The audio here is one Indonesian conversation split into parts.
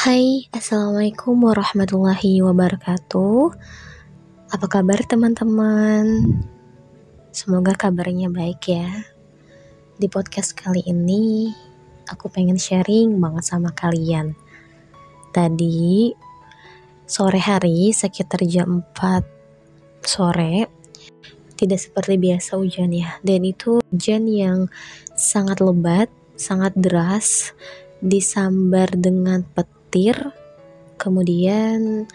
Hai, Assalamualaikum warahmatullahi wabarakatuh. Apa kabar teman-teman? Semoga kabarnya baik ya. Di podcast kali ini, aku pengen sharing banget sama kalian. Tadi, sore hari sekitar jam 4 sore, tidak seperti biasa hujan ya. Dan itu hujan yang sangat lebat, sangat deras, disambar dengan petir, kemudian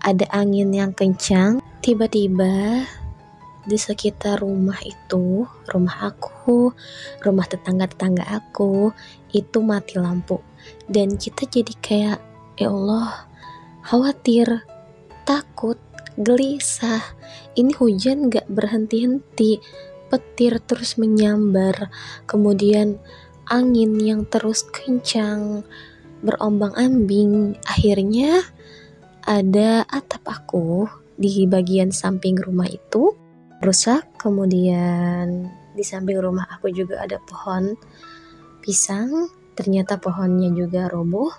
ada angin yang kencang. Tiba-tiba di sekitar rumah itu, rumah aku, rumah tetangga-tetangga aku, itu mati lampu. Dan kita jadi kayak, ya Allah, khawatir, takut, gelisah. Ini hujan gak berhenti-henti, petir terus menyambar, kemudian angin yang terus kencang, berombang-ambing. Akhirnya ada atap aku di bagian samping rumah itu rusak, kemudian di samping rumah aku juga ada pohon pisang, ternyata pohonnya juga roboh,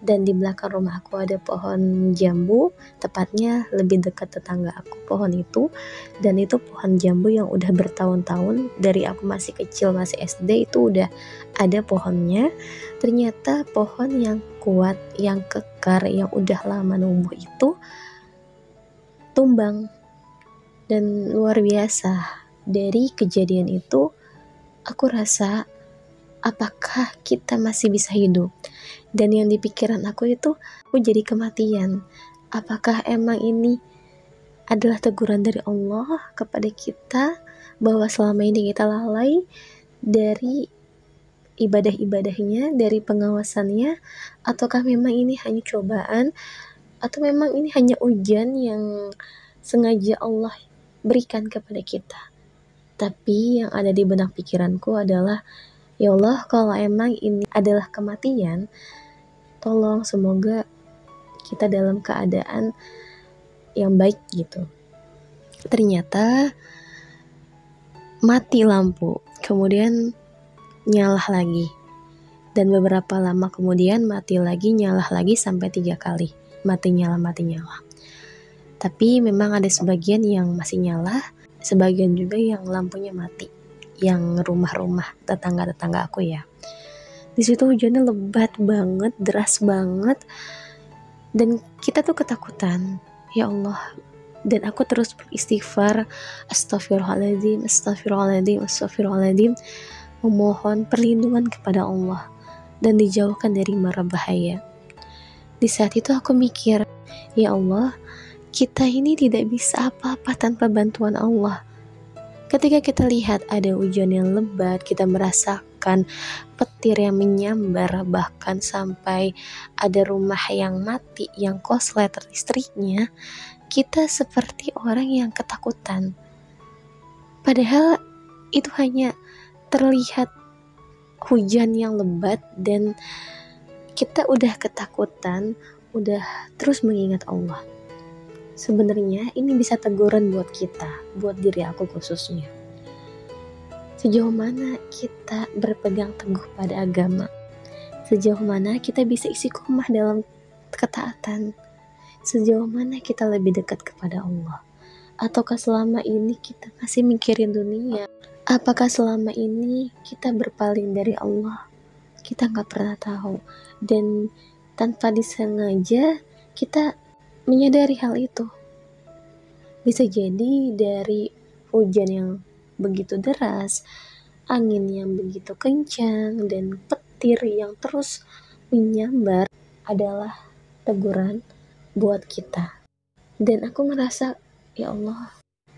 dan di belakang rumah aku ada pohon jambu, tepatnya lebih dekat tetangga aku pohon itu, dan itu pohon jambu yang udah bertahun-tahun, dari aku masih kecil, masih SD itu udah ada pohonnya. Ternyata pohon yang kuat, yang kekar, yang udah lama numbuh itu tumbang. Dan luar biasa, dari kejadian itu aku rasa, apakah kita masih bisa hidup? Dan yang di pikiran aku itu, aku jadi kematian. Apakah emang ini adalah teguran dari Allah kepada kita, bahwa selama ini kita lalai dari ibadah-ibadahnya, dari pengawasannya, ataukah memang ini hanya cobaan, atau memang ini hanya ujian yang sengaja Allah berikan kepada kita. Tapi yang ada di benak pikiranku adalah, ya Allah, kalau emang ini adalah kematian, tolong semoga kita dalam keadaan yang baik gitu. Ternyata mati lampu, kemudian nyala lagi, dan beberapa lama kemudian mati lagi, nyala lagi, sampai 3 kali mati nyala. Tapi memang ada sebagian yang masih nyala, sebagian juga yang lampunya mati, yang rumah-rumah tetangga-tetangga aku ya. Di situ hujannya lebat banget, deras banget, dan kita tuh ketakutan. Ya Allah, dan aku terus beristighfar, astagfirullahaladzim, memohon perlindungan kepada Allah dan dijauhkan dari mara bahaya. Di saat itu aku mikir, ya Allah, kita ini tidak bisa apa-apa tanpa bantuan Allah. Ketika kita lihat ada hujan yang lebat, kita merasakan petir yang menyambar, bahkan sampai ada rumah yang mati, yang koslet listriknya, kita seperti orang yang ketakutan. Padahal itu hanya terlihat hujan yang lebat dan kita udah ketakutan, udah terus mengingat Allah. Sebenarnya ini bisa teguran buat kita, buat diri aku khususnya. Sejauh mana kita berpegang teguh pada agama? Sejauh mana kita bisa istiqomah dalam ketaatan? Sejauh mana kita lebih dekat kepada Allah? Ataukah selama ini kita masih mikirin dunia? Apakah selama ini kita berpaling dari Allah? Kita gak pernah tahu. Dan tanpa disengaja kita menyadari hal itu. Bisa jadi dari hujan yang begitu deras, angin yang begitu kencang, dan petir yang terus menyambar adalah teguran buat kita. Dan aku ngerasa, ya Allah,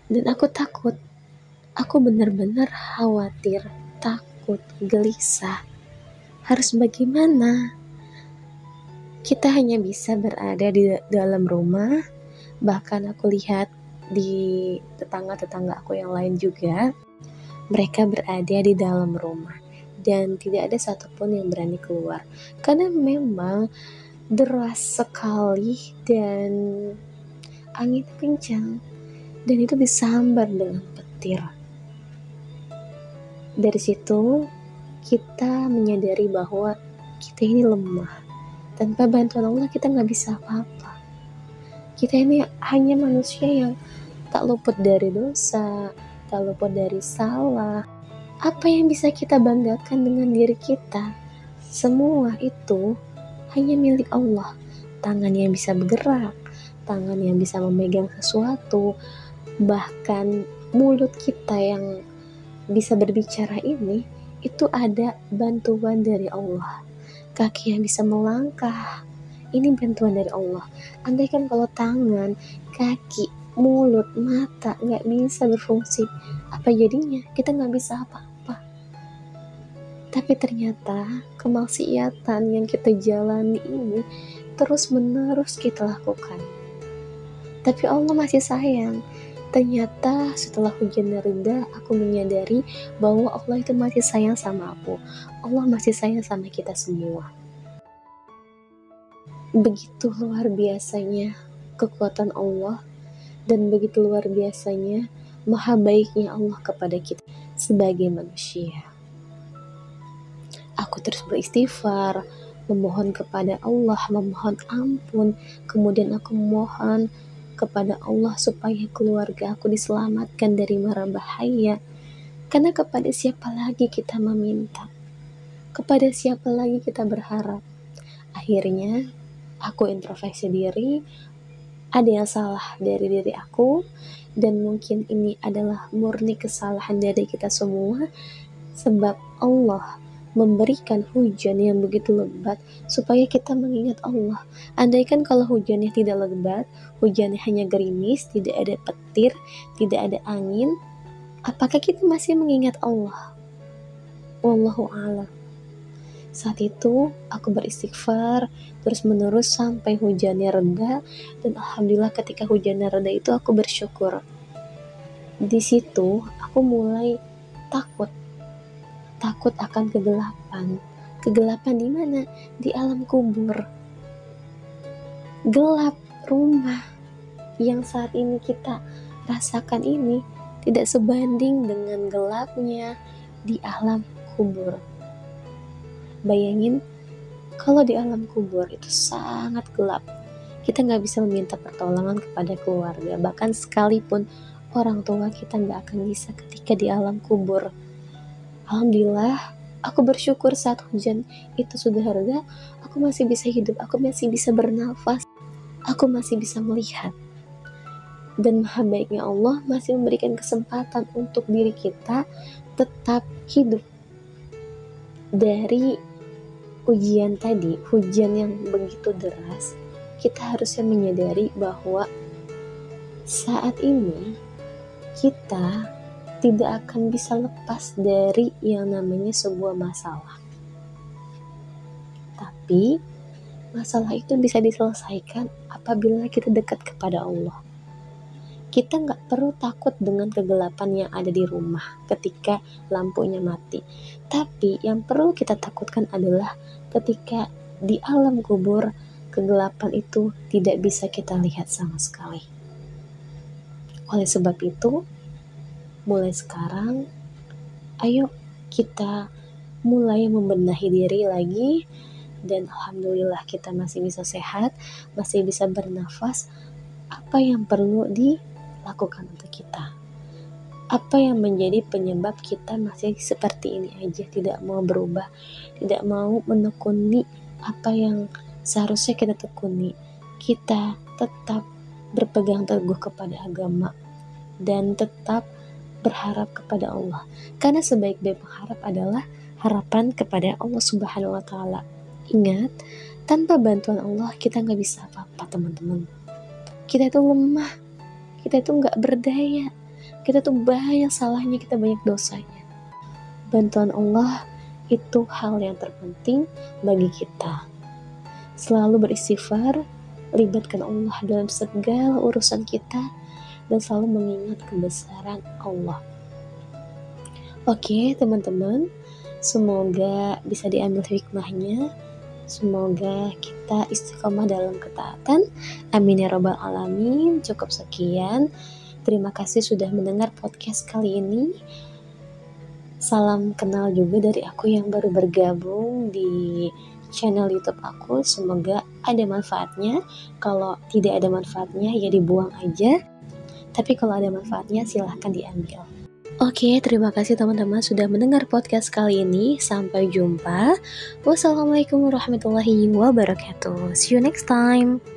dan aku takut. Aku benar-benar khawatir, takut, gelisah. Harus bagaimana? Kita hanya bisa berada di dalam rumah. Bahkan aku lihat di tetangga-tetangga aku yang lain juga, mereka berada di dalam rumah dan tidak ada satupun yang berani keluar karena memang deras sekali dan angin kencang, dan itu disambar dengan petir. Dari situ kita menyadari bahwa kita ini lemah, Tanpa bantuan Allah kita nggak bisa apa-apa. Kita ini hanya manusia yang tak luput dari dosa, tak luput dari salah. Apa yang bisa kita banggakan dengan diri kita? Semua itu hanya milik Allah. Tangan yang bisa bergerak, tangan yang bisa memegang sesuatu, bahkan mulut kita yang bisa berbicara ini, itu ada bantuan dari Allah. Kaki yang bisa melangkah, ini bantuan dari Allah. Andaikan kalau tangan, kaki, mulut, mata nggak bisa berfungsi, apa jadinya? Kita nggak bisa apa-apa. Tapi ternyata kemaksiatan yang kita jalani ini terus menerus kita lakukan. Tapi Allah masih sayang. Ternyata setelah hujan reda, aku menyadari bahwa Allah itu masih sayang sama aku. Allah masih sayang sama kita semua. Begitu luar biasanya kekuatan Allah, dan begitu luar biasanya maha baiknya Allah kepada kita sebagai manusia. Aku terus beristighfar, memohon kepada Allah, memohon ampun, kemudian aku memohon kepada Allah supaya keluarga aku diselamatkan dari mara bahaya. Karena kepada siapa lagi kita meminta? Kepada siapa lagi kita berharap? Akhirnya aku introspeksi diri, ada yang salah dari diri aku, dan mungkin ini adalah murni kesalahan dari kita semua, sebab Allah memberikan hujan yang begitu lebat supaya kita mengingat Allah. Andaikan kalau hujannya tidak lebat, hujannya hanya gerimis, tidak ada petir, tidak ada angin, apakah kita masih mengingat Allah? Wallahu a'lam. Saat itu aku beristighfar terus menerus sampai hujannya reda, dan alhamdulillah ketika hujannya reda itu aku bersyukur. Di situ aku mulai takut akan kegelapan. Kegelapan di mana? Di alam kubur. Gelap rumah yang saat ini kita rasakan ini tidak sebanding dengan gelapnya di alam kubur. Bayangin kalau di alam kubur itu sangat gelap. Kita nggak bisa meminta pertolongan kepada keluarga, bahkan sekalipun orang tua kita nggak akan bisa ketika di alam kubur. Alhamdulillah, aku bersyukur saat hujan itu sudah reda, aku masih bisa hidup, aku masih bisa bernafas, aku masih bisa melihat. Dan maha baiknya Allah masih memberikan kesempatan untuk diri kita tetap hidup. Dari ujian tadi, hujan yang begitu deras, kita harusnya menyadari bahwa saat ini kita tidak akan bisa lepas dari yang namanya sebuah masalah. Tapi masalah itu bisa diselesaikan apabila kita dekat kepada Allah. Kita nggak perlu takut dengan kegelapan yang ada di rumah ketika lampunya mati. Tapi yang perlu kita takutkan adalah ketika di alam kubur, kegelapan itu tidak bisa kita lihat sama sekali. Oleh sebab itu, mulai sekarang, ayo kita mulai membenahi diri lagi, dan alhamdulillah kita masih bisa sehat, masih bisa bernafas. Apa yang perlu dilakukan untuk kita? Apa yang menjadi penyebab kita masih seperti ini aja, tidak mau berubah, tidak mau menekuni apa yang seharusnya kita tekuni? Kita tetap berpegang teguh kepada agama dan tetap berharap kepada Allah, karena sebaik-baik mengharap adalah harapan kepada Allah Subhanahu wa Ta'ala. Ingat, tanpa bantuan Allah kita nggak bisa apa-apa, teman-teman. Kita itu lemah, kita itu nggak berdaya, kita tuh banyak salahnya, kita banyak dosanya. Bantuan Allah itu hal yang terpenting bagi kita. Selalu beristighfar, libatkan Allah dalam segala urusan kita, dan selalu mengingat kebesaran Allah. Oke teman-teman, semoga bisa diambil hikmahnya, semoga kita istiqomah dalam ketaatan. Amin ya rabbal alamin. Cukup sekian, terima kasih sudah mendengar podcast kali ini. Salam kenal juga dari aku yang baru bergabung di channel YouTube aku. Semoga ada manfaatnya. Kalau tidak ada manfaatnya ya dibuang aja. Tapi kalau ada manfaatnya silahkan diambil. Oke, terima kasih teman-teman sudah mendengar podcast kali ini. Sampai jumpa. Wassalamualaikum warahmatullahi wabarakatuh. See you next time.